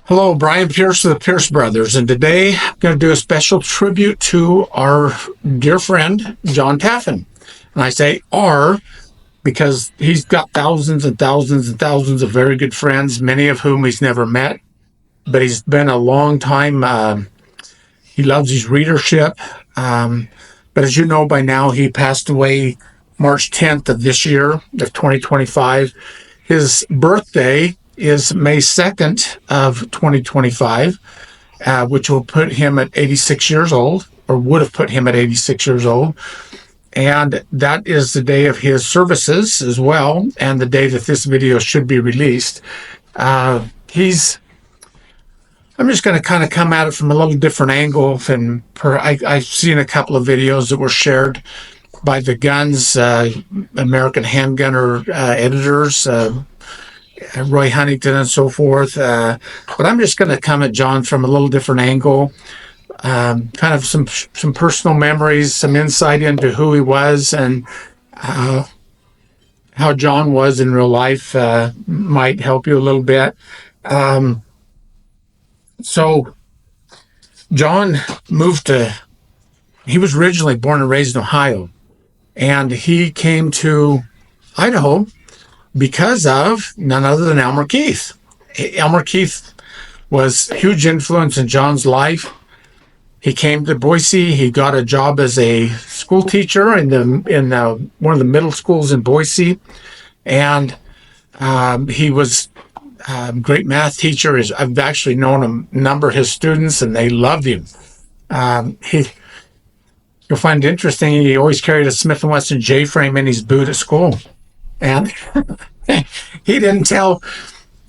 Hello, Brian Pierce of the Pierce Brothers, and today I'm going to do a special tribute to our dear friend, John Taffin. And I say our because he's got thousands and thousands and thousands of very good friends, many of whom he's never met, but he's been a long time. He loves his readership. But as you know by now, he passed away March 10th of this year, of 2025. His birthday is May 2nd of 2025, which will put him at 86 years old, or would have put him at 86 years old. And that is the day of his services as well, and the day that this video should be released. I'm just going to kind of come at it from a little different angle. And I've seen a couple of videos that were shared by the Guns, American Handgunner editors, Roy Huntington and so forth. But I'm just going to come at John from a little different angle. Kind of some personal memories, some insight into who he was and how John was in real life might help you a little bit. So John he was originally born and raised in Ohio, and he came to Idaho because of none other than Elmer Keith. Elmer Keith was a huge influence in John's life. He came to Boise. He got a job as a school teacher in one of the middle schools in Boise, and he was a great math teacher. I've actually known a number of his students, and they loved him. You'll find it interesting. He always carried a Smith & Wesson J-frame in his boot at school, and he didn't tell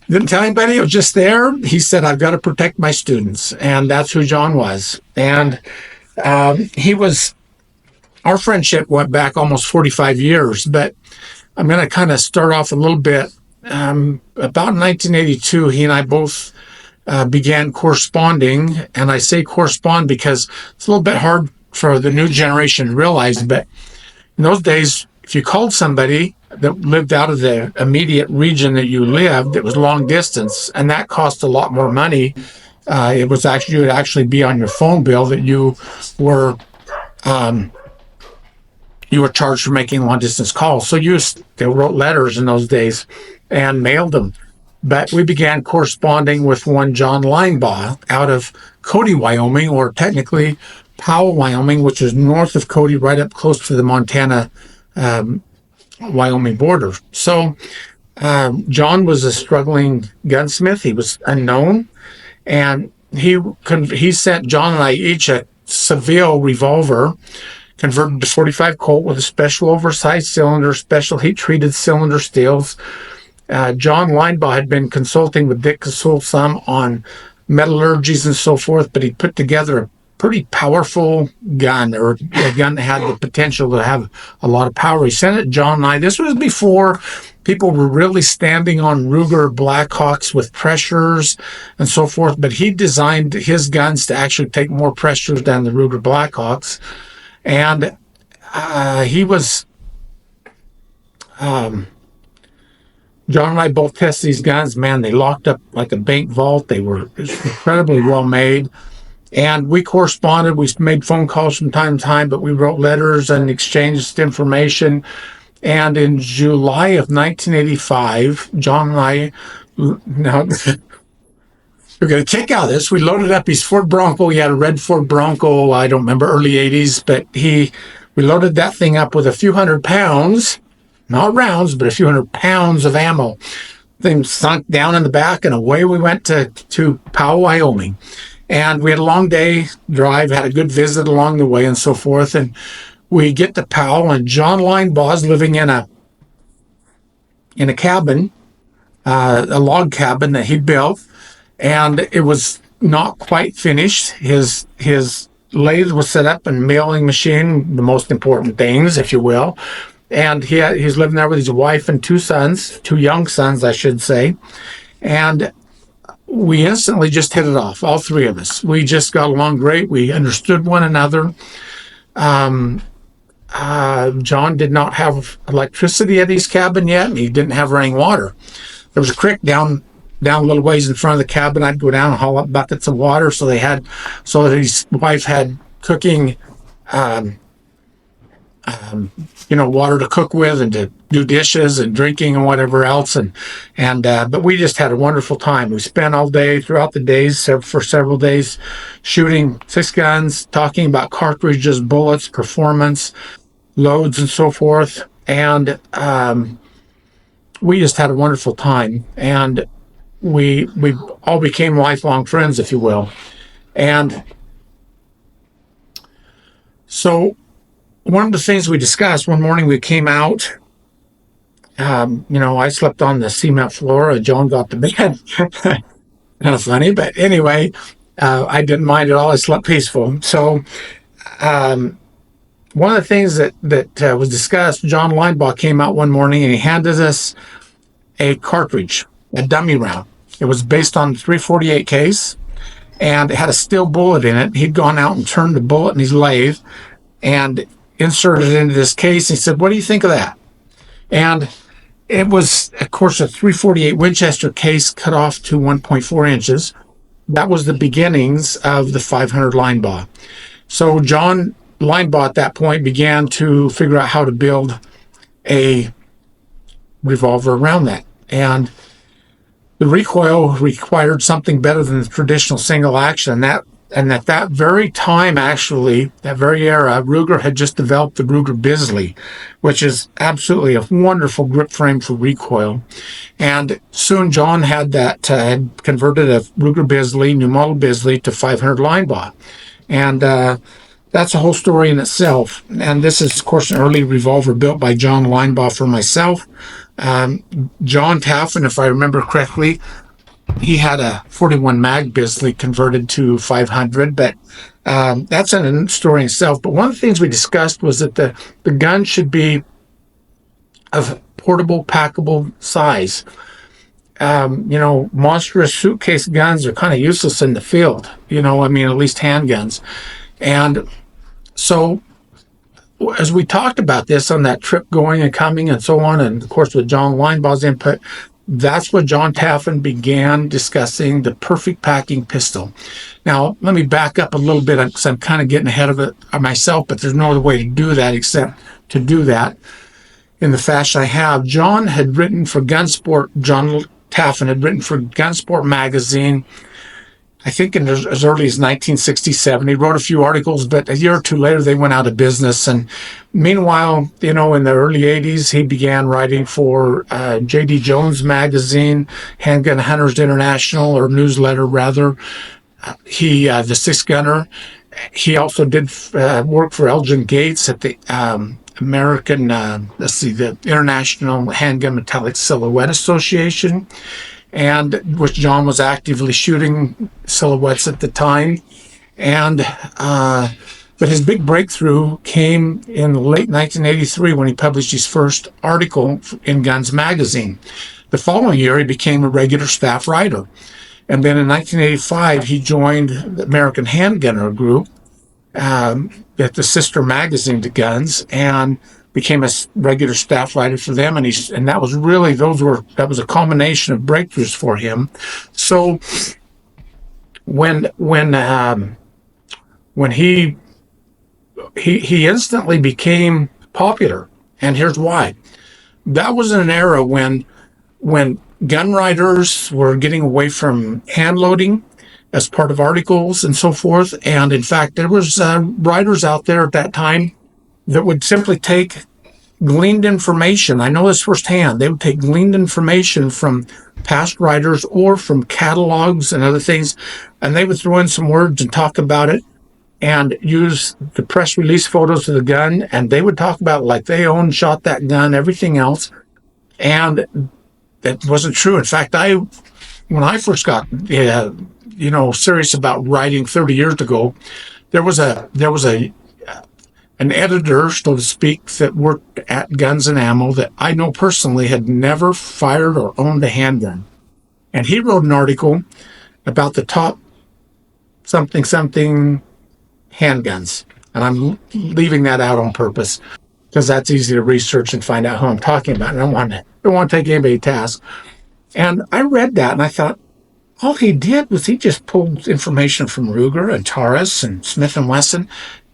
anybody. It was just there. He said, "I've got to protect my students," and that's who John was. And our friendship went back almost 45 years. But I'm going to kind of start off a little bit. About 1982, he and I both began corresponding, and I say correspond because it's a little bit hard for the new generation to realize. But in those days, if you called somebody that lived out of the immediate region that you lived, it was long distance, and that cost a lot more money. You would actually be on your phone bill that you were charged for making long distance calls. So they wrote letters in those days and mailed them. But we began corresponding with one John Linebaugh out of Cody, Wyoming, or technically Powell, Wyoming, which is north of Cody, right up close to the Montana Wyoming border. So John was a struggling gunsmith. He was unknown, and he sent John and I each a Seville revolver converted to 45 Colt with a special oversized cylinder, special heat-treated cylinder steels. John Linebaugh had been consulting with Dick Casul some on metallurgies and so forth, but he put together a pretty powerful gun, or a gun that had the potential to have a lot of power. He sent it John and I. This was before people were really standing on Ruger Blackhawks with pressures and so forth, but he designed his guns to actually take more pressures than the Ruger Blackhawks. And John and I both tested these guns. Man, they locked up like a bank vault. They were incredibly well made. And we corresponded. We made phone calls from time to time, but we wrote letters and exchanged information. And in July of 1985, John and I, now we're going to kick out of this. We loaded up his Ford Bronco. He had a red Ford Bronco, I don't remember, early 80s, but we loaded that thing up with a few hundred pounds, not rounds, but a few hundred pounds of ammo. Thing sunk down in the back, and away we went to Powell, Wyoming. And we had a long day drive, had a good visit along the way and so forth. And we get to Powell, and John Linebaugh's living in a cabin, a log cabin that he built. And it was not quite finished. His lathe was set up and milling machine, the most important things, if you will. And he's living there with his wife and two young sons, I should say. And we instantly just hit it off, all three of us. We just got along great. We understood one another. John did not have electricity at his cabin yet, and he didn't have running water. There was a creek down down a little ways in front of the cabin. I'd go down and haul up buckets of water. So that his wife had cooking, um, water to cook with and to do dishes and drinking and whatever else. But we just had a wonderful time. We spent all day throughout the days for several days shooting six guns, talking about cartridges, bullets, performance, loads, and so forth. And we just had a wonderful time. And we all became lifelong friends, if you will. And so one of the things we discussed one morning, we came out. I slept on the cement floor, and John got to bed. Kind of funny, but anyway, I didn't mind at all. I slept peaceful. So, one of the things that was discussed, John Linebaugh came out one morning and he handed us a cartridge, a dummy round. It was based on the 348 case, and it had a steel bullet in it. He'd gone out and turned the bullet in his lathe and inserted it into this case. He said, "What do you think of that?" And it was, of course, a 348 Winchester case cut off to 1.4 inches. That was the beginnings of the 500 Linebaugh. So John Linebaugh at that point began to figure out how to build a revolver around that. And the recoil required something better than the traditional single action. And at that very time, actually, that very era, Ruger had just developed the Ruger Bisley, which is absolutely a wonderful grip frame for recoil. And soon John had had converted a Ruger Bisley, new model Bisley, to 500 Linebaugh. And that's a whole story in itself. And this is, of course, an early revolver built by John Linebaugh for myself. John Taffen, if I remember correctly, he had a 41 mag Bisley converted to 500, but that's a story in itself. But one of the things we discussed was that the gun should be of portable, packable size. Monstrous suitcase guns are kind of useless in the field, at least handguns. And so as we talked about this on that trip going and coming and so on, and of course with John Linebaugh's input, that's when John Taffen began discussing the perfect packing pistol. Now, let me back up a little bit because I'm kind of getting ahead of it myself, but there's no other way to do that except to do that in the fashion I have. John Taffen had written for Gunsport magazine, I think in as early as 1967. He wrote a few articles, but a year or two later, they went out of business. And meanwhile, in the early 80s, he began writing for J.D. Jones magazine, Handgun Hunters International, or newsletter rather. The Six Gunner. He also did work for Elgin Gates at the the International Handgun Metallic Silhouette Association, and which John was actively shooting silhouettes at the time. But his big breakthrough came in late 1983 when he published his first article in Guns magazine. The following year, he became a regular staff writer. And then in 1985, he joined the American Handgunner Group at the sister magazine to Guns, and became a regular staff writer for them. And that was really, that was a combination of breakthroughs for him. So when he instantly became popular, and here's why. That was an era when gun writers were getting away from hand loading as part of articles and so forth. And in fact, there was writers out there at that time that would simply take gleaned information. I know this firsthand. They would take gleaned information from past writers or from catalogs and other things, and they would throw in some words and talk about it and use the press release photos of the gun, and they would talk about it like they shot that gun, everything else. And that wasn't true. In fact, when I first got serious about writing 30 years ago, there was an editor, so to speak, that worked at Guns and Ammo that I know personally had never fired or owned a handgun. And he wrote an article about the top something handguns. And I'm leaving that out on purpose because that's easy to research and find out who I'm talking about. And I don't want to take anybody to task. And I read that and I thought, all he did was he just pulled information from Ruger and Taurus and Smith and Wesson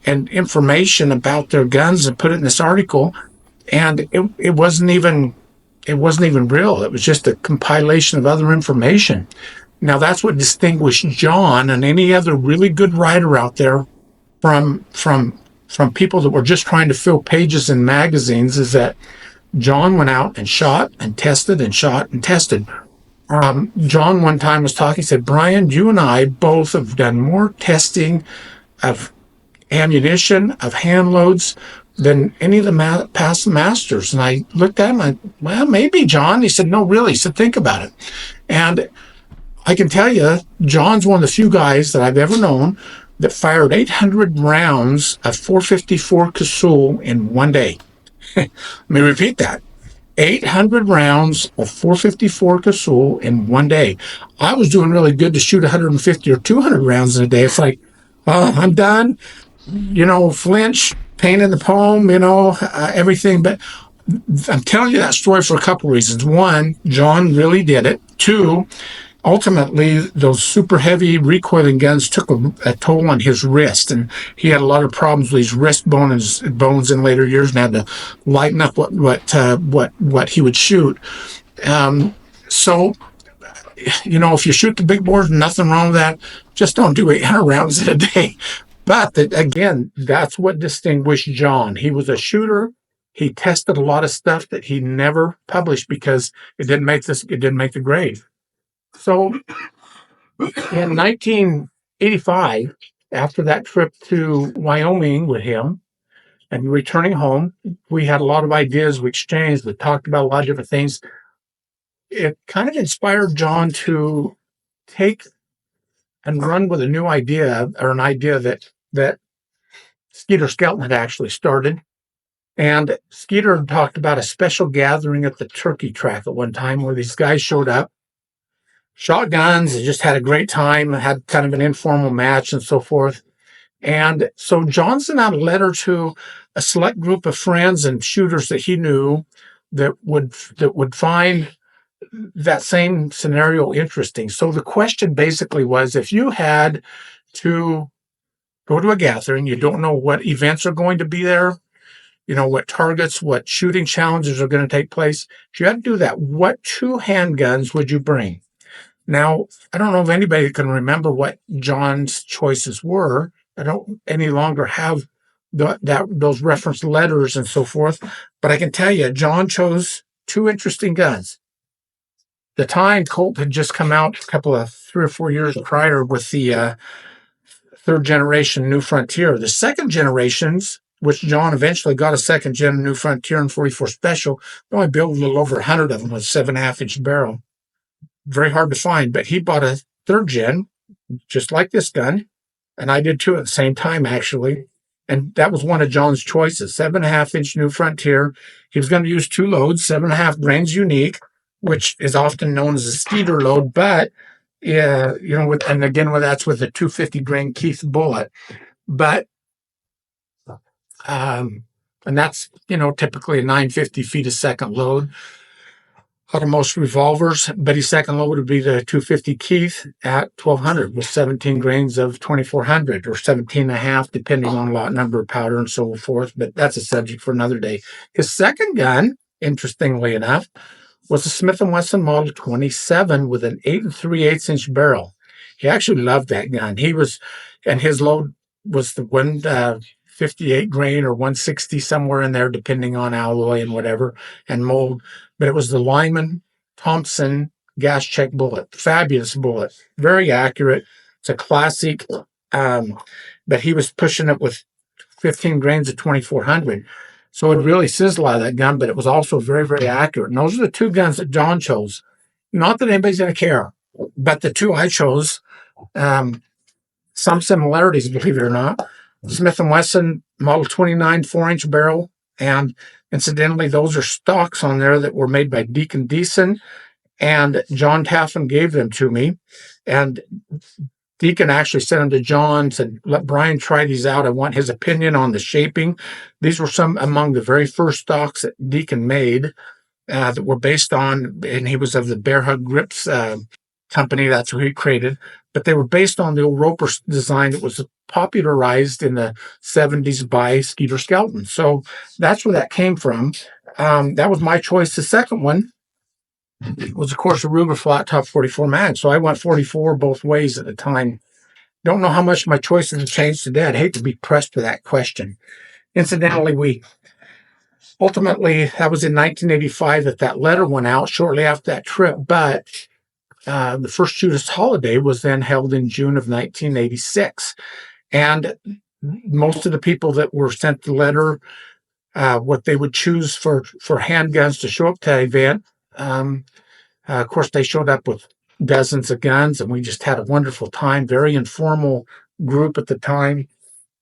and information about their guns and put it in this article. And it wasn't even real. It was just a compilation of other information. Now that's what distinguished John and any other really good writer out there from people that were just trying to fill pages in magazines, is that John went out and shot and tested and shot and tested. John one time was talking, he said, Brian, you and I both have done more testing of ammunition, of hand loads, than any of the past masters. And I looked at him, well, maybe, John. He said, no, really. He said, think about it. And I can tell you, John's one of the few guys that I've ever known that fired 800 rounds of 454 Casull in one day. Let me repeat that. 800 rounds of 454 Casull in one day. I was doing really good to shoot 150 or 200 rounds in a day. It's like, I'm done. Flinch, pain in the palm, everything. But I'm telling you that story for a couple of reasons. One, John really did it. Two, ultimately, those super heavy recoiling guns took a toll on his wrist, and he had a lot of problems with his wrist bones in later years, and had to lighten up what he would shoot. So, if you shoot the big bores, nothing wrong with that. Just don't do 800 rounds in a day. But again, that's what distinguished John. He was a shooter. He tested a lot of stuff that he never published because it didn't make the grade. So in 1985, after that trip to Wyoming with him and returning home, we had a lot of ideas. We exchanged, we talked about a lot of different things. It kind of inspired John to take and run with a new idea, or an idea that Skeeter Skelton had actually started. And Skeeter talked about a special gathering at the turkey track at one time where these guys showed up, shot guns, they just had a great time, had kind of an informal match and so forth. And so John sent out a letter to a select group of friends and shooters that he knew that would find that same scenario interesting. So the question basically was, if you had to go to a gathering, you don't know what events are going to be there, what targets, what shooting challenges are going to take place. If you had to do that, what two handguns would you bring? Now, I don't know if anybody can remember what John's choices were. I don't any longer have those reference letters and so forth, but I can tell you, John chose two interesting guns. The Time Colt had just come out a couple of 3 or 4 years prior with the third generation New Frontier. The second generations, which John eventually got a second gen New Frontier and 44 Special, they only built a little over 100 of them with 7.5 inch barrel. Very hard to find, but he bought a third gen, just like this gun, and I did too at the same time, actually. And that was one of John's choices, 7.5 inch New Frontier. He was going to use two loads, 7.5 grains unique, which is often known as a Skeeter load, but and again, that's with a 250 grain Keith bullet. But, and that's, typically a 950 feet a second load out of most revolvers. But his second load would be the 250 Keith at 1200 with 17 grains of 2400 or 17 and a half, depending on lot number of powder and so forth. But that's a subject for another day. His second gun, interestingly enough, was a Smith & Wesson Model 27 with an 8 3/8 inch barrel. He actually loved that gun. And his load was the 158 grain or 160, somewhere in there, depending on alloy and whatever, and mold. But it was the Lyman Thompson gas check bullet. Fabulous bullet. Very accurate. It's a classic. But he was pushing it with 15 grains of 2400. So it really sizzled out of that gun, but it was also very, very accurate. And those are the two guns that John chose. Not that anybody's going to care, but the two I chose, some similarities, believe it or not. Smith & Wesson Model 29 4-inch barrel. And incidentally, those are stocks on there that were made by Deacon Deason, and John Taffen gave them to me. And Deacon actually sent them to John, said, let Brian try these out. I want his opinion on the shaping. These were some among the very first stocks that Deacon made. that were based on, and he was of the Bear Hug Grips company. That's who he created. But they were based on the old Roper design that was popularized in the 70s by Skeeter Skelton. So that's where that came from. That was my choice. The second one was, of course, a Ruger Flat Top 44 mag. So I went 44 both ways at the time. Don't know how much my choices have changed today. I'd hate to be pressed for that question. Incidentally, that was in 1985 that letter went out shortly after that trip. But the first Shootist holiday was then held in June of 1986. And most of the people that were sent the letter, what they would choose for handguns to show up to the event, of course, they showed up with dozens of guns, and we just had a wonderful time. Very informal group at the time.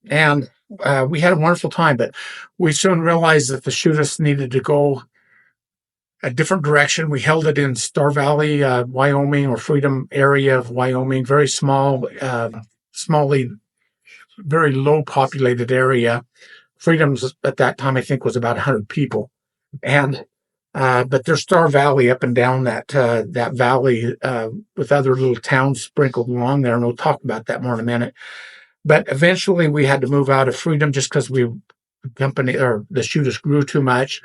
And we had a wonderful time, but we soon realized that the Shootist needed to go a different direction. We held it in Star Valley, Wyoming, or Freedom area of Wyoming, very small, very low populated area. Freedom's at that time, I think, was about 100 people. And but there's Star Valley up and down that valley with other little towns sprinkled along there, and we'll talk about that more in a minute. But eventually, we had to move out of Freedom just because the Shootist grew too much.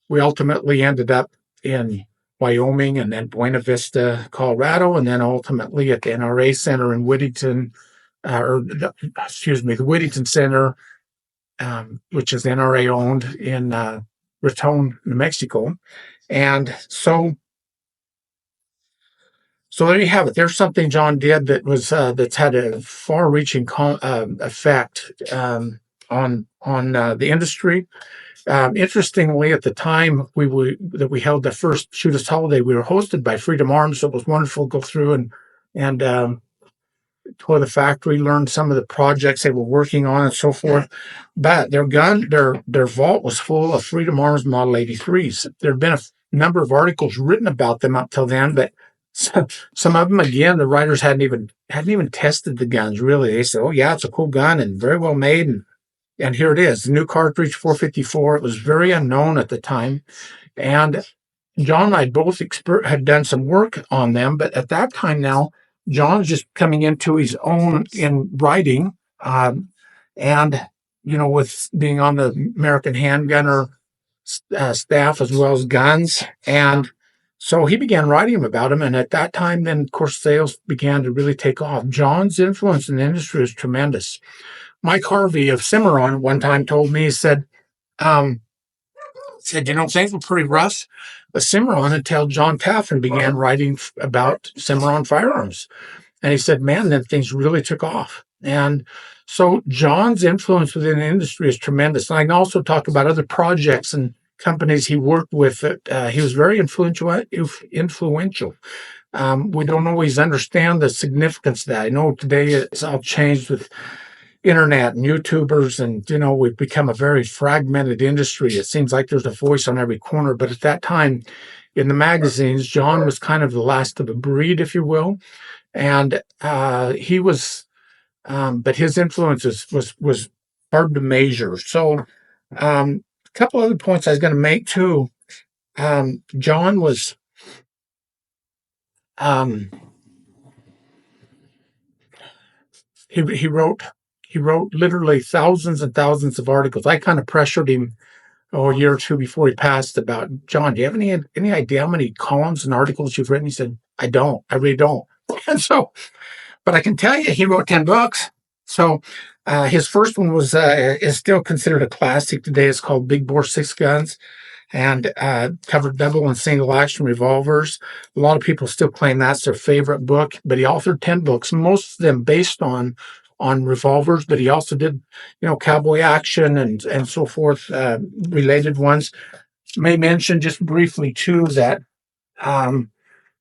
We ultimately ended up in Wyoming, and then Buena Vista, Colorado, and then ultimately at the NRA Center in Whittington, the Whittington Center, which is NRA owned in Raton, New Mexico. And so there you have it. There's something John did that was that's had a far-reaching effect on the industry. Interestingly, at the time we held the first Shootist holiday, we were hosted by Freedom Arms, so it was wonderful to go through and tour the factory, learn some of the projects they were working on, and so forth. But their vault was full of Freedom Arms Model 83s. There had been a number of articles written about them up till then, but some of them, again, the writers hadn't even tested the guns. Really, they said, "Oh yeah, it's a cool gun and very well made." And here it is, the new cartridge 454. It was very unknown at the time. And John and I both had done some work on them. But at that time now, John's just coming into his own in writing. And, with being on the American Handgunner staff as well as guns. And so he began writing about them. And at that time, then, of course, sales began to really take off. John's influence in the industry is tremendous. Mike Harvey of Cimarron one time told me, he said, things were pretty rough at Cimarron until John Taffen began writing about Cimarron firearms. And he said, man, then things really took off. And so John's influence within the industry is tremendous. And I can also talk about other projects and companies he worked with. He was very influential. We don't always understand the significance of that. I know today it's all changed with internet and YouTubers, and we've become a very fragmented industry. It seems like there's a voice on every corner, but at that time in the magazines, John was kind of the last of a breed, if you will, and he was, but his influence was hard to measure. So a couple other points I was going to make too. John was he wrote literally thousands and thousands of articles. I kind of pressured him a year or two before he passed about, John, do you have any idea how many columns and articles you've written? He said, I don't. I really don't. And so, but I can tell you, he wrote 10 books. So his first one is still considered a classic today. It's called Big Bore Six Guns, and covered double and single action revolvers. A lot of people still claim that's their favorite book, but he authored 10 books, most of them based on revolvers, but he also did, cowboy action and so forth, related ones. May mention just briefly too that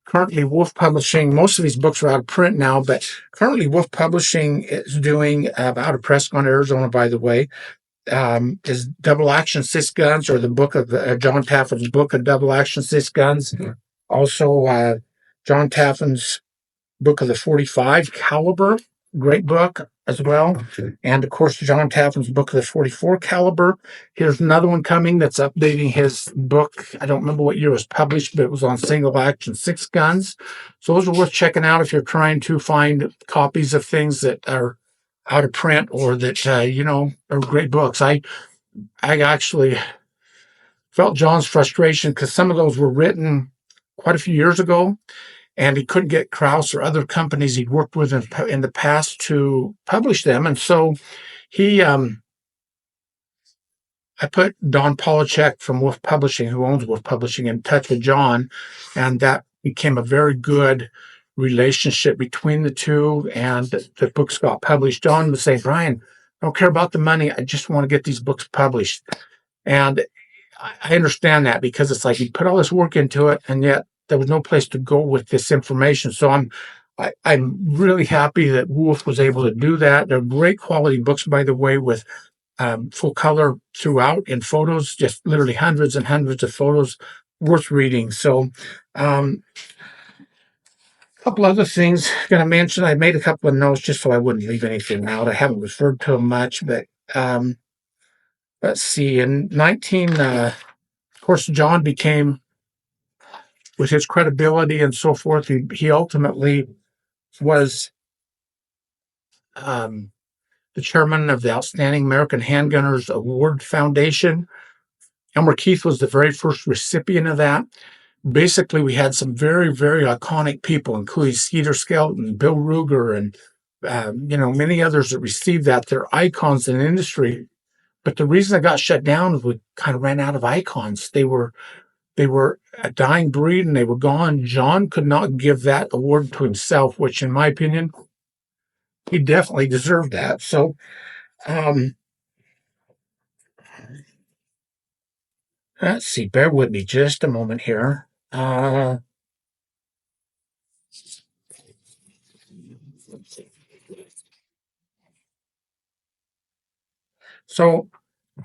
currently Wolf Publishing, most of these books are out of print now, but currently Wolf Publishing is doing, out of Prescott, Arizona, by the way, is Double Action Six Guns, or the book of John Taffin's book of Double Action Six Guns. Mm-hmm. Also, John Taffin's book of the 45 caliber, great book. as well. And of course, John Taffin's book of the 44 caliber. Here's another one coming that's updating his book. I don't remember what year it was published, but it was on single action six guns. So those are worth checking out if you're trying to find copies of things that are out of print or that, are great books. I actually felt John's frustration because some of those were written quite a few years ago, and he couldn't get Krause or other companies he'd worked with in the past to publish them. And so I put Don Polachek from Wolf Publishing, who owns Wolf Publishing, in touch with John, and that became a very good relationship between the two, and the books got published. John would say, Brian, I don't care about the money. I just want to get these books published. And I understand that, because it's like he put all this work into it, and yet there was no place to go with this information. So I'm really happy that Wolf was able to do that. They're great quality books, by the way, with full color throughout in photos, just literally hundreds and hundreds of photos, worth reading. So a couple other things I'm going to mention. I made a couple of notes just so I wouldn't leave anything out. I haven't referred to them much, but let's see. Of course, John became, with his credibility and so forth, he ultimately was the chairman of the Outstanding American Handgunners Award Foundation. Elmer Keith was the very first recipient of that. Basically, we had some very, very iconic people, including Skeeter Skelton, Bill Ruger, and many others that received that. They're icons in the industry. But the reason it got shut down is we kind of ran out of icons. They were a dying breed, and they were gone. John could not give that award to himself, which, in my opinion, he definitely deserved that. So, let's see. Bear with me just a moment here. So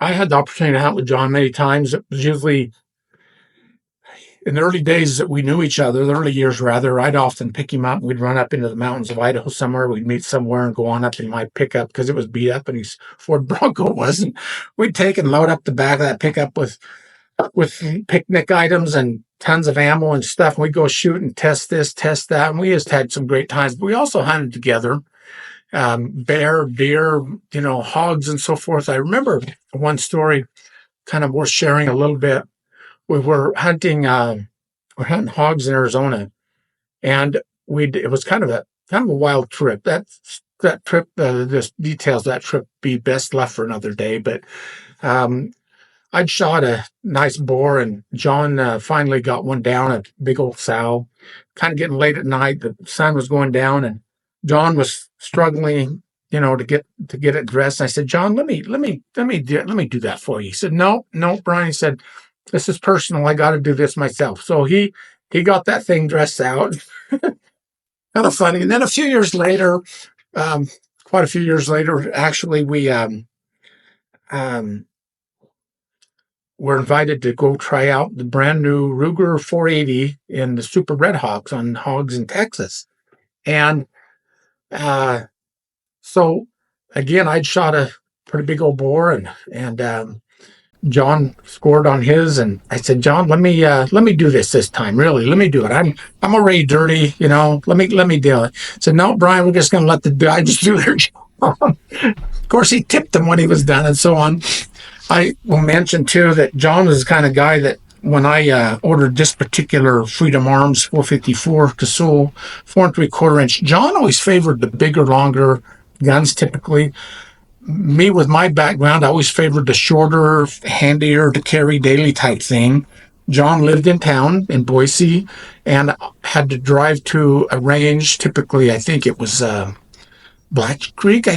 I had the opportunity to hunt with John many times. It was usually in the early days that we knew each other, the early years rather. I'd often pick him up and we'd run up into the mountains of Idaho somewhere. We'd meet somewhere and go on up in my pickup because it was beat up and his Ford Bronco wasn't. We'd take and load up the back of that pickup with picnic items and tons of ammo and stuff. And we'd go shoot and test this, test that. And we just had some great times. But we also hunted together. Bear, deer, hogs and so forth. I remember one story kind of worth sharing a little bit. We were hunting hogs in Arizona, and it was kind of a wild trip. That trip, the details of that trip be best left for another day. But I'd shot a nice boar, and John finally got one down, a big old sow. Kind of getting late at night, the sun was going down, and John was struggling, to get it dressed. And I said, John, let me do that for you. He said, no, Brian. He said, this is personal. I got to do this myself. So he got that thing dressed out. Kind of funny. And then a few years later, quite a few years later, actually, we were invited to go try out the brand new Ruger 480 in the Super Red Hawks on hogs in Texas. And so again, I'd shot a pretty big old boar, and John scored on his, and I said, John, let me do this time. Really, let me do it. I'm already dirty, Let me do it. I said, no, Brian, we're just going to let the guys do their job. Of course, he tipped them when he was done, and so on. I will mention too that John was the kind of guy that when I ordered this particular Freedom Arms 454 Casull 4 3/4 inch, John always favored the bigger, longer guns typically. Me, with my background, I always favored the shorter, handier to carry daily type thing. John lived in town in Boise and had to drive to a range. Typically, I think it was Black Creek,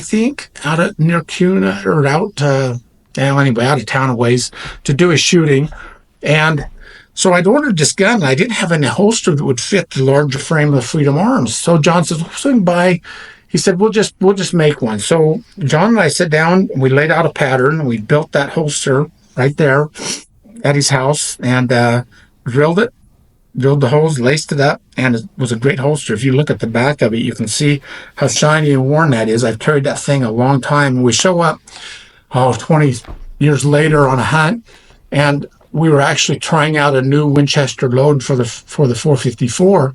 out near Cuna or out of town a ways to do his shooting. And so I'd ordered this gun, and I didn't have any holster that would fit the larger frame of the Freedom Arms. So John says, we'll swing by. He said, we'll just make one. So John and I sat down, and we laid out a pattern, and we built that holster right there at his house, and drilled it, drilled the holes, laced it up, and it was a great holster. If you look at the back of it, you can see how shiny and worn that is. I've carried that thing a long time. We show up, 20 years later on a hunt, and we were actually trying out a new Winchester load for the 454.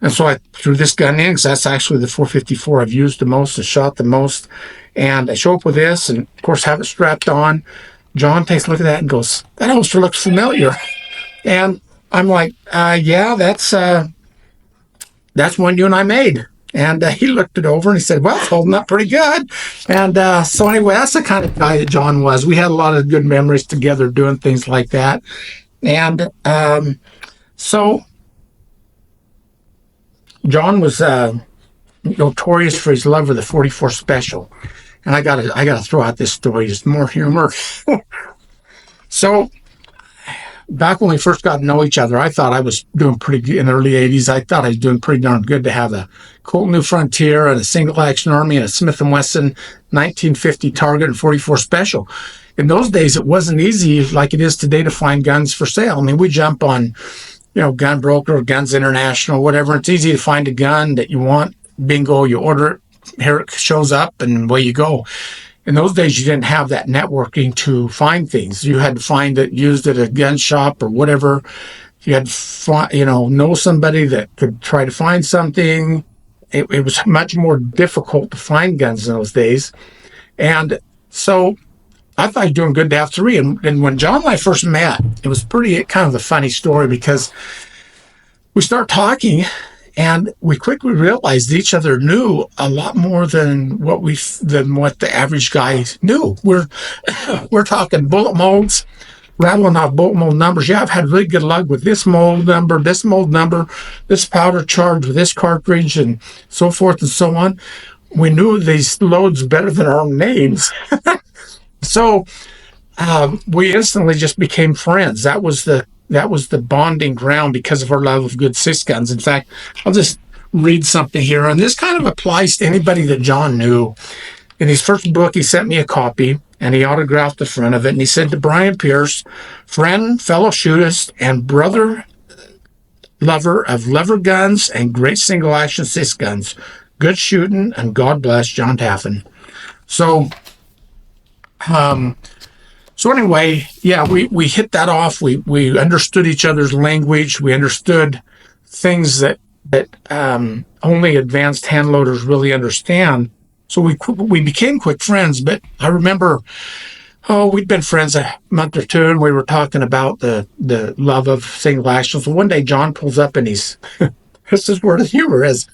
And so I threw this gun in because that's actually the 454 I've used the most, and shot the most. And I show up with this, and of course have it strapped on. John takes a look at that and goes, "That holster looks familiar." And I'm like, "Yeah, that's one you and I made." And he looked it over and he said, "Well, it's holding up pretty good." And so anyway, that's the kind of guy that John was. We had a lot of good memories together doing things like that. And so John was notorious for his love of the 44 Special. And I gotta throw out this story, just more humor. So back when we first got to know each other, I thought I was doing pretty good in the early 80s. I thought I was doing pretty darn good to have a Colt New Frontier and a single action Army and a Smith & Wesson 1950 Target and 44 Special. In those days, it wasn't easy like it is today to find guns for sale. I mean, we jump on, Gun Broker, Guns International, whatever. It's easy to find a gun that you want. Bingo, you order it. Here it shows up and away you go. In those days, you didn't have that networking to find things. You had to find it used at a gun shop or whatever. You had to know somebody that could try to find something. It was much more difficult to find guns in those days. And so I thought I was doing good to have three. And when John and I first met, it was pretty kind of a funny story because we start talking. And we quickly realized each other knew a lot more than what the average guy knew. We're talking bullet molds, rattling off bullet mold numbers. Yeah, I've had really good luck with this mold number, this powder charge with this cartridge, and so forth and so on. We knew these loads better than our own names. So we instantly just became friends. That was the bonding ground because of our love of good six guns. In fact, I'll just read something here, and this kind of applies to anybody that John knew. In his first book, he sent me a copy, and he autographed the front of it, and he said to Brian Pierce, "Friend, fellow shootist, and brother lover of lever guns and great single-action six guns. Good shooting, and God bless John Taffen." So anyway, yeah, we hit that off. We understood each other's language. We understood things that only advanced hand loaders really understand. So we became quick friends. But I remember, we'd been friends a month or two, and we were talking about the love of single action. So one day John pulls up and this is where the humor is.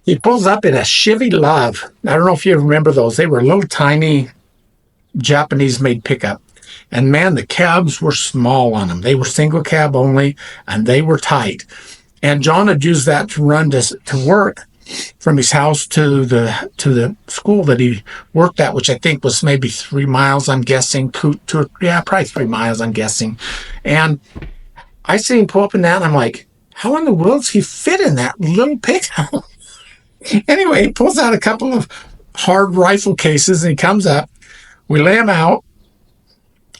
He pulls up in a Chevy Love. I don't know if you remember those. They were a little tiny Japanese-made pickup. And man, the cabs were small on them. They were single cab only, and they were tight. And John had used that to run to work from his house to the school that he worked at, which I think was maybe 3 miles, I'm guessing. Probably 3 miles, I'm guessing. And I see him pull up in that, and I'm like, how in the world does he fit in that little pickup? Anyway, he pulls out a couple of hard rifle cases, and he comes up. We lay him out,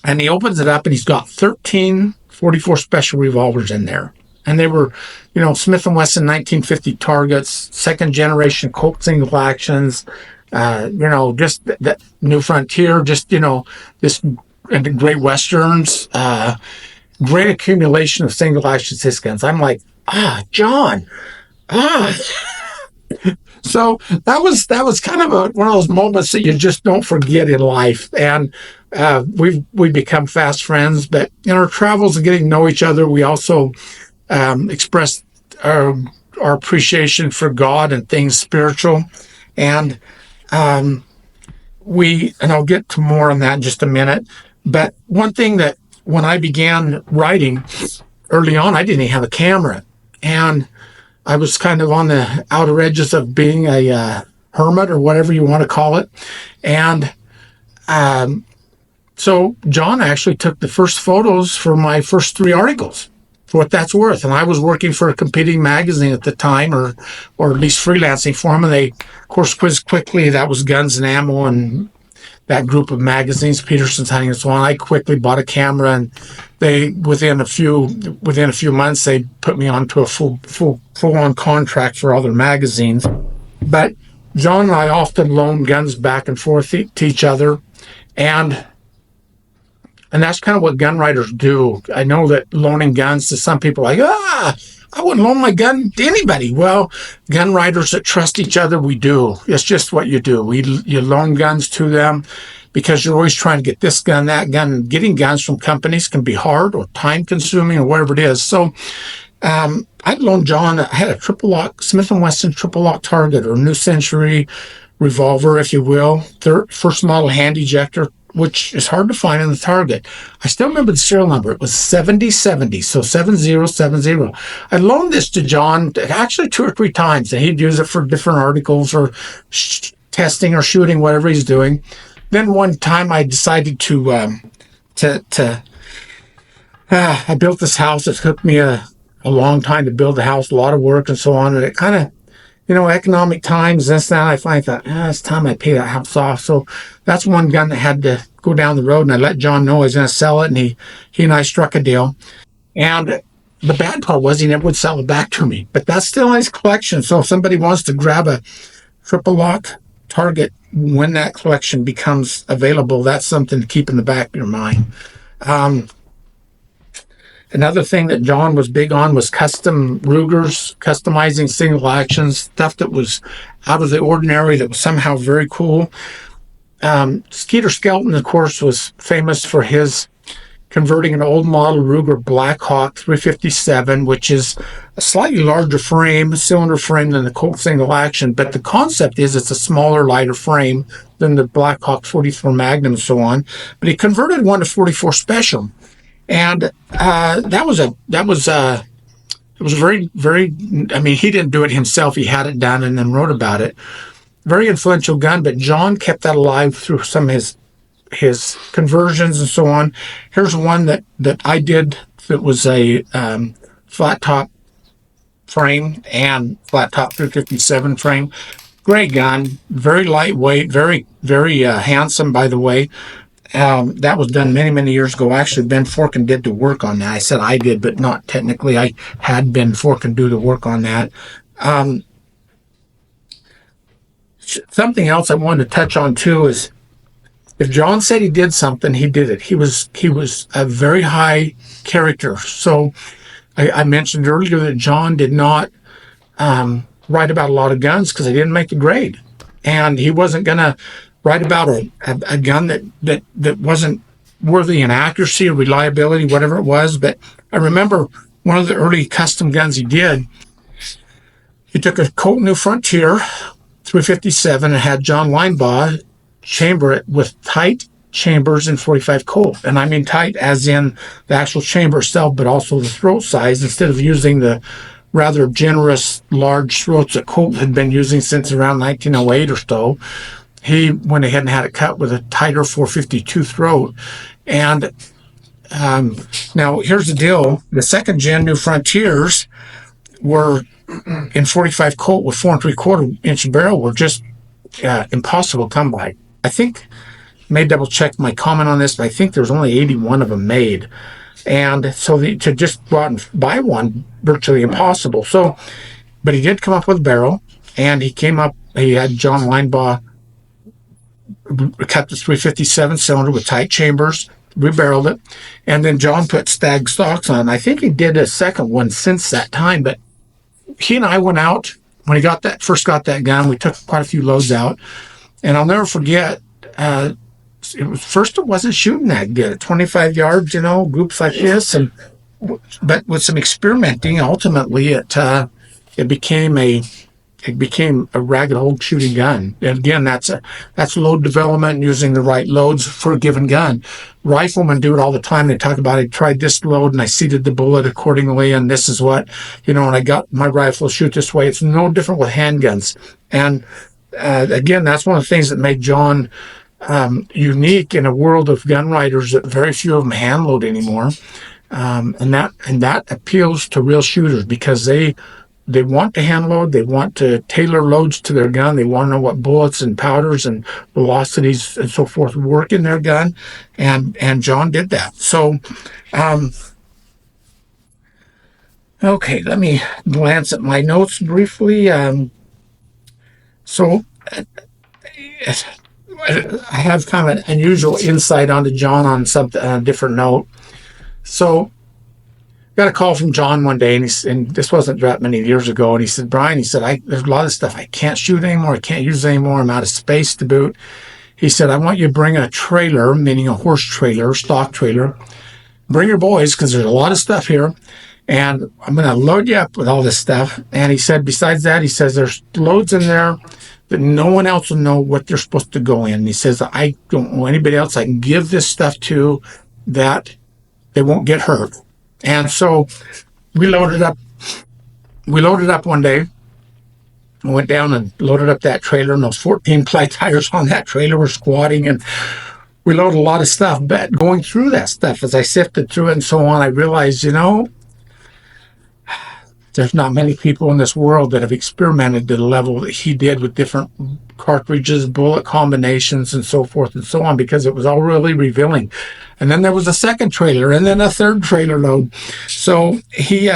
and he opens it up, and he's got 13 44 Special revolvers in there. And they were, Smith & Wesson 1950 Targets, second-generation Colt single actions, just that New Frontier, this Great Westerns, great accumulation of single-action six guns. I'm like, John, So that was kind of one of those moments that you just don't forget in life. And we've become fast friends. But in our travels and getting to know each other, we also expressed our appreciation for God and things spiritual. And I'll get to more on that in just a minute. But one thing that when I began writing early on, I didn't even have a camera. And I was kind of on the outer edges of being a hermit or whatever you want to call it. And so John actually took the first photos for my first 3 articles, for what that's worth. And I was working for a competing magazine at the time, or at least freelancing for them. And they, of course, quizzed quickly. That was Guns and Ammo and that group of magazines, Peterson's Hunting and so on. I quickly bought a camera, and they within a few months they put me onto a full on contract for all their magazines. But John and I often loaned guns back and forth to each other, and that's kind of what gun writers do. I know that loaning guns to some people are like, I wouldn't loan my gun to anybody. Well, gun writers that trust each other, we do. It's just what you do. You loan guns to them because you're always trying to get this gun, that gun. Getting guns from companies can be hard or time consuming or whatever it is. So I'd loaned John, I had a triple lock, Smith & Wesson triple lock target, or New Century revolver, if you will. First model hand ejector, which is hard to find in the Target. I still remember the serial number. It was 7070, so 7070. I loaned this to John actually 2 or 3 times, and he'd use it for different articles or testing or shooting, whatever he's doing. Then one time I decided I built this house. It took me a long time to build the house, a lot of work and so on, and it kind of, economic times, this, that, I finally thought, it's time I pay that house off. So that's one gun that had to go down the road, and I let John know I was going to sell it, and he and I struck a deal. And the bad part was he never would sell it back to me, but that's still in his collection. So if somebody wants to grab a triple lock target when that collection becomes available, that's something to keep in the back of your mind. Another thing that John was big on was custom Rugers, customizing single actions, stuff that was out of the ordinary, that was somehow very cool. Skeeter Skelton, of course, was famous for his converting an old model Ruger Blackhawk 357, which is a slightly larger frame, cylinder frame than the Colt single action, but the concept is it's a smaller, lighter frame than the Blackhawk 44 Magnum and so on. But he converted one to 44 Special. And it was very, very, I mean, he didn't do it himself. He had it done and then wrote about it. Very influential gun, but John kept that alive through some of his conversions and so on. Here's one that I did that was a flat top frame and flat top 357 frame. Great gun, very lightweight, very, very handsome, by the way. That was done many, many years ago. Actually, Ben Forkin did the work on that. I said I did, but not technically. I had Ben Forkin do the work on that. Something else I wanted to touch on too is, if John said he did something, he did it. He was a very high character. So I mentioned earlier that John did not write about a lot of guns because they didn't make the grade, and he wasn't going to write about a gun that wasn't worthy in accuracy or reliability, whatever it was. But I remember one of the early custom guns he did. He took a Colt New Frontier 357 and had John Linebaugh chamber it with tight chambers in 45 Colt. And I mean tight as in the actual chamber itself, but also the throat size, instead of using the rather generous large throats that Colt had been using since around 1908 or so. He went ahead and had it cut with a tighter 452 throat. And now here's the deal. The second gen New Frontiers were in 45 Colt with 4 3/4 inch barrel, were just impossible to come by. I think, may double check my comment on this, but I think there's only 81 of them made. And so to just go out and buy one, virtually impossible. So, but he did come up with a barrel, and he had John Linebaugh cut the 357 cylinder with tight chambers, rebarreled it, and then John put stag stocks on. I think he did a second one since that time, but he and I went out when he first got that gun. We took quite a few loads out, and I'll never forget, it wasn't shooting that good, 25 yards, groups like this, but with some experimenting, ultimately it became a ragged old shooting gun. And again, that's load development, using the right loads for a given gun. Riflemen do it all the time. They talk about, I tried this load and I seated the bullet accordingly, and this is what, and I got my rifle to shoot this way. It's no different with handguns. And again, that's one of the things that made John unique in a world of gun writers that very few of them hand load anymore. And that appeals to real shooters, because they they want to hand load. They want to tailor loads to their gun. They want to know what bullets and powders and velocities and so forth work in their gun. And John did that. So, okay, let me glance at my notes briefly. So I have kind of an unusual insight onto John on a different note. So got a call from John one day, and this wasn't that many years ago, and he said, Brian, he said, there's a lot of stuff I can't shoot anymore, I can't use anymore, I'm out of space to boot. He said, I want you to bring a trailer, meaning a horse trailer, stock trailer. Bring your boys, because there's a lot of stuff here, and I'm going to load you up with all this stuff. And he said, besides that, he says, there's loads in there that no one else will know what they're supposed to go in. And he says, I don't know anybody else I can give this stuff to that they won't get hurt. And so we loaded up one day. I went down and loaded up that trailer, and those 14-ply tires on that trailer were squatting, and we loaded a lot of stuff. But going through that stuff, as I sifted through it and so on, I realized, there's not many people in this world that have experimented to the level that he did with different cartridges, bullet combinations, and so forth and so on, because it was all really revealing. And then there was a second trailer, and then a third trailer load. So he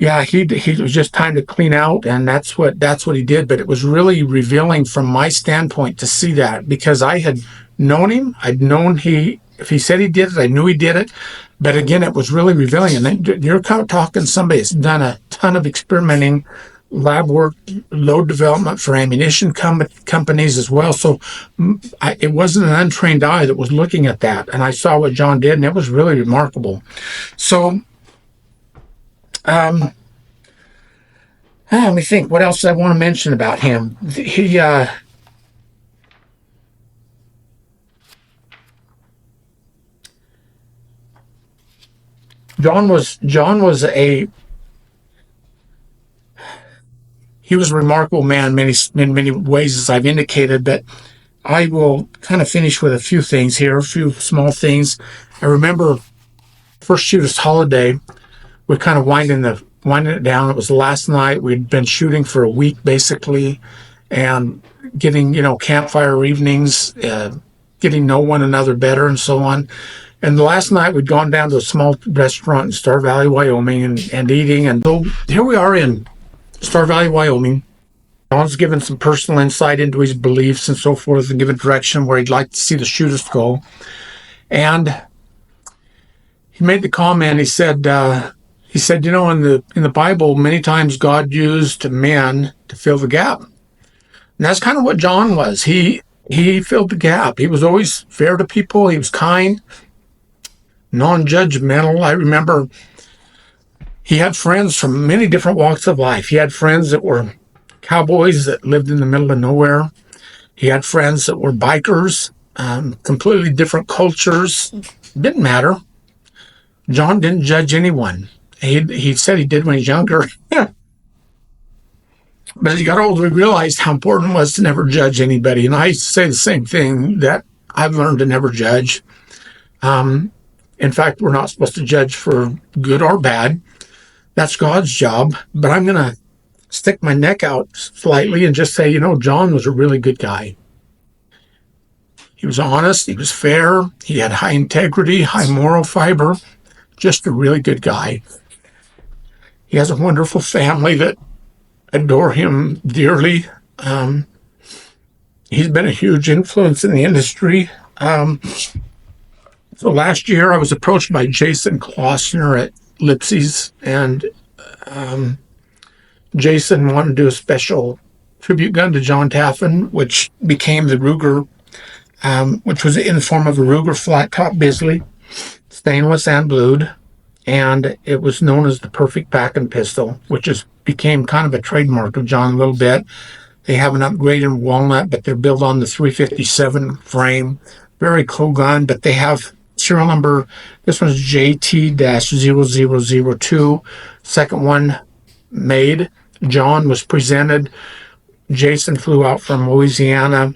was just time to clean out, and that's what he did. But it was really revealing from my standpoint to see that, because I had known him. I'd known if he said he did it, I knew he did it. But again, it was really revealing. And then you're talking somebody that's done a ton of experimenting, lab work, load development for ammunition companies as well. So it wasn't an untrained eye that was looking at that. And I saw what John did, and it was really remarkable. So, let me think. What else I want to mention about him? John was a remarkable man in many ways, as I've indicated. But I will kind of finish with a few things here, a few small things. I remember first shooters holiday. We're kind of winding it down. It was the last night. We'd been shooting for a week basically, and getting campfire evenings, getting to know one another better, and so on. And the last night we'd gone down to a small restaurant in Star Valley, Wyoming, and eating. And so here we are in Star Valley, Wyoming. John's given some personal insight into his beliefs and so forth, and given direction where he'd like to see the shooters go. And he made the comment. He said, in the Bible, many times God used men to fill the gap. And that's kind of what John was. He filled the gap. He was always fair to people. He was kind, non-judgmental. I remember he had friends from many different walks of life. He had friends that were cowboys that lived in the middle of nowhere. He had friends that were bikers, completely different cultures. Didn't matter. John didn't judge anyone. He said he did when he was younger. But as he got older, he realized how important it was to never judge anybody. And I say the same thing, that I've learned to never judge. In fact, we're not supposed to judge for good or bad. That's God's job. But I'm going to stick my neck out slightly and just say, John was a really good guy. He was honest. He was fair. He had high integrity, high moral fiber. Just a really good guy. He has a wonderful family that adore him dearly. He's been a huge influence in the industry. So last year I was approached by Jason Klossner at Lipsy's, and Jason wanted to do a special tribute gun to John Taffen, which became the Ruger, which was in the form of a Ruger flat top Bisley, stainless and blued, and it was known as the Perfect Pack and Pistol, which became kind of a trademark of John a little bit. They have an upgraded walnut, but they're built on the 357 frame. Very cool gun, but they have serial number. This one's JT-0002. Second one made. John was presented. Jason flew out from Louisiana,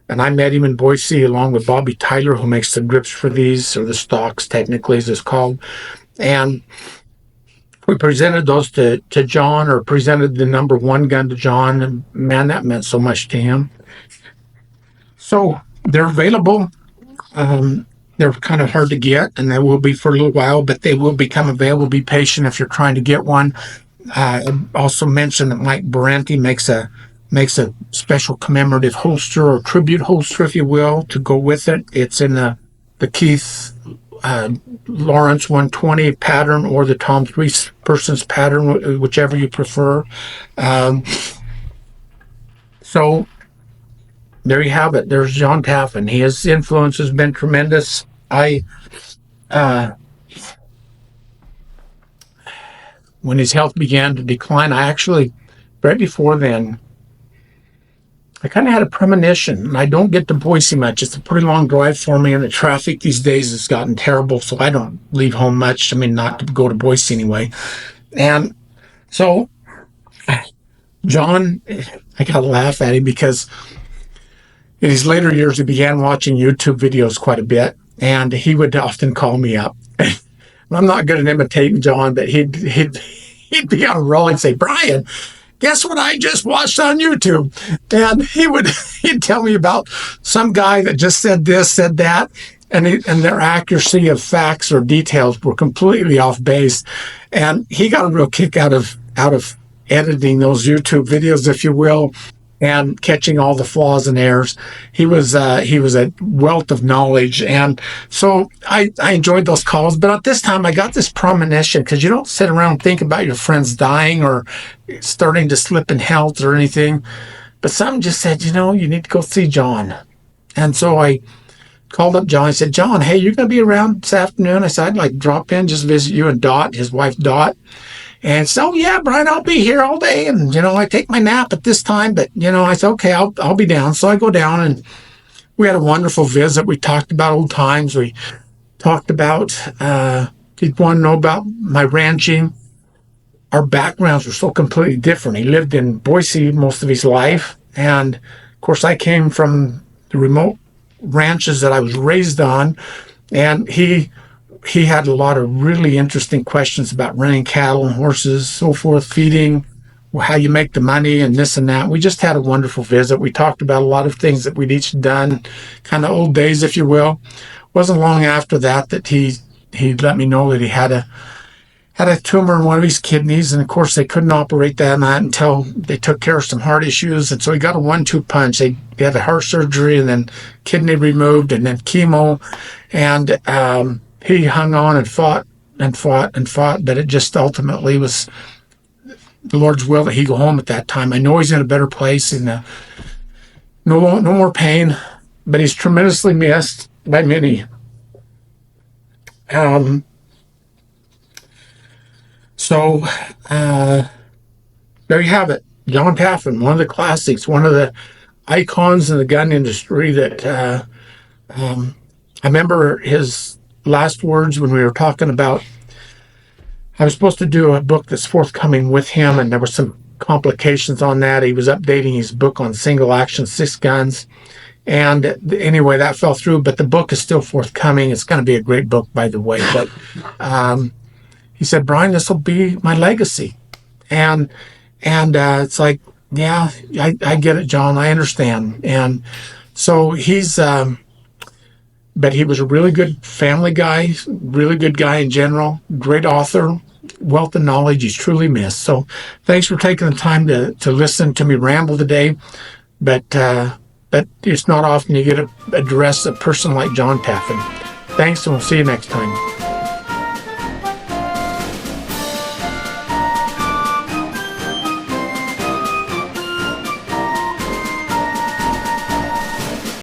and I met him in Boise along with Bobby Tyler, who makes the grips for these, or the stocks technically as it's called. And we presented those to John, or presented the number one gun to John, and man, that meant so much to him. So they're available. They're kind of hard to get, and they will be for a little while, but they will become available. Be patient if you're trying to get one. I also mentioned that Mike Barenti makes a special commemorative holster, or tribute holster, if you will, to go with it. It's in the Keith Lawrence 120 pattern, or the Tom Three Persons pattern, whichever you prefer. So there you have it. There's John Taffen. His influence has been tremendous. When his health began to decline, I actually, right before then, I kind of had a premonition. And I don't get to Boise much. It's a pretty long drive for me, and the traffic these days has gotten terrible, so I don't leave home much. I mean, not to go to Boise anyway. And so, John, I got to laugh at him because in his later years, he began watching YouTube videos quite a bit, and he would often call me up. I'm not good at imitating John, but he'd be on a roll and say, "Brian, guess what I just watched on YouTube?" And he'd tell me about some guy that just said this, said that, and their accuracy of facts or details were completely off base. And he got a real kick out of editing those YouTube videos, if you will, and catching all the flaws and errors. He was a wealth of knowledge, and so I enjoyed those calls. But at this time, I got this premonition, because you don't sit around and think about your friends dying or starting to slip in health or anything. But something just said, you need to go see John. And so I called up John. I said, "John, hey, you're going to be around this afternoon?" I said, "I'd like to drop in, just visit you and Dot, his wife Dot." And so, "Yeah, Brian, I'll be here all day. And, I take my nap at this time." But, I said, "Okay, I'll be down." So I go down, and we had a wonderful visit. We talked about old times. We talked about, he'd want to know about my ranching. Our backgrounds were so completely different. He lived in Boise most of his life. And, of course, I came from the remote ranches that I was raised on. And he had a lot of really interesting questions about running cattle and horses, so forth, feeding, how you make the money, and this and that. We just had a wonderful visit. We talked about a lot of things that we'd each done, kind of old days, if you will. Wasn't long after that he let me know that he had a tumor in one of his kidneys, and of course they couldn't operate that until they took care of some heart issues. And so he got a 1-2 punch. They had a heart surgery, and then kidney removed, and then chemo, and he hung on and fought and fought and fought, but it just ultimately was the Lord's will that he go home at that time. I know he's in a better place, and no more pain, but he's tremendously missed by many. So there you have it. John Taffen, one of the classics, one of the icons in the gun industry that I remember his last words when we were talking about, I was supposed to do a book that's forthcoming with him, and there were some complications on that. He was updating his book on single action six guns, and anyway, that fell through, but the book is still forthcoming. It's going to be a great book, by the way. But he said, "Brian, this will be my legacy." And it's like, yeah, I get it, John. I understand. And so but he was a really good family guy, really good guy in general, great author, wealth of knowledge. He's truly missed. So thanks for taking the time to listen to me ramble today. But it's not often you get to address a person like John Taffen. Thanks, and we'll see you next time.